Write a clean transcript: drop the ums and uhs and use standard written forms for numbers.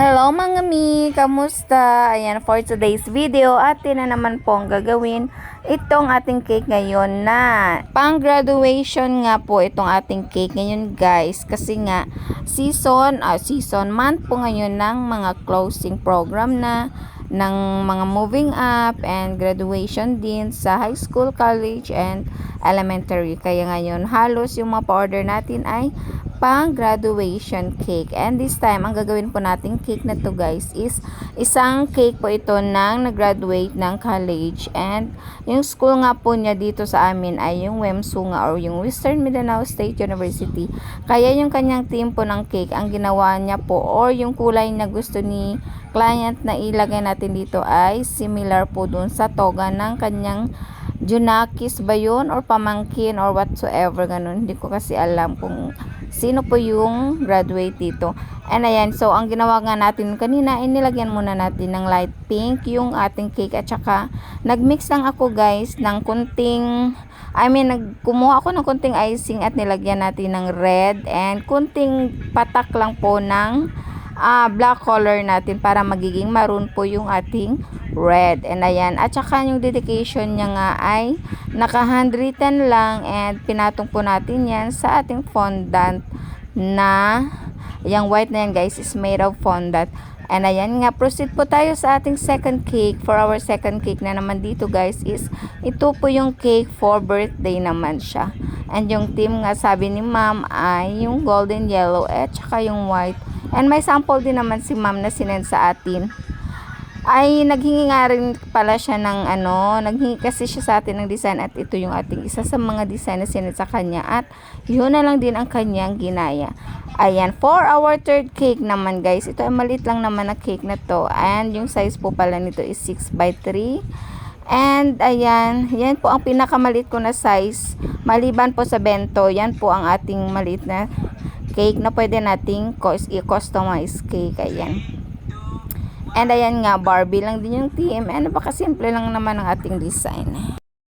Hello mga mi! Kamusta? Ayan, for today's video, atin na naman pong gagawin itong ating cake ngayon na pang graduation nga po itong ating cake ngayon guys. Kasi nga, season month po ngayon ng mga closing program na ng mga moving up and graduation din sa high school, college, and elementary. Kaya ngayon, halos yung mga pa-order natin ay pang graduation cake. And this time, ang gagawin po nating cake na to guys is isang cake po ito ng nag-graduate ng college. And yung school nga po niya dito sa amin ay yung WEMSU or yung Western Mindanao State University. Kaya yung kanyang team po ng cake, ang ginawa niya po or yung kulay na gusto ni client na ilagay natin dito ay similar po dun sa toga ng kanyang Junakis ba yun or pamangkin or whatsoever ganun. Hindi ko kasi alam kung sino po yung graduate dito. And ayan, so ang ginawa nga natin kanina, inilagyan muna natin ng light pink yung ating cake at saka nagmix lang ako guys ng kunting, kumuha ako ng kunting icing at nilagyan natin ng red and kunting patak lang po ng black color natin para magiging maroon po yung ating red. And ayan, at saka yung dedication niya nga ay naka handwritten lang and pinatong po natin yan sa ating fondant na yung white na yan guys is made of fondant. And ayan nga, proceed po tayo sa ating second cake. For our second cake na naman dito guys is ito po yung cake for birthday naman siya. And yung theme nga sabi ni ma'am ay yung golden yellow at saka yung white. And may sample din naman si ma'am na sinend sa atin. Ay naghingi nga rin pala siya ng naghingi kasi siya sa atin ng design at ito yung ating isa sa mga design na sinend sa kanya at yun na lang din ang kanyang ginaya. Ayan, for our third cake naman guys, ito ay maliit lang naman na cake na to and yung size po pala nito is 6x3. And ayan, yan po ang pinakamaliit ko na size maliban po sa bento. Yan po ang ating maliit na cake na pwede nating i-customize cake. Ayan. And ayan nga, Barbie lang din yung theme. And napakasimple lang naman ang ating design.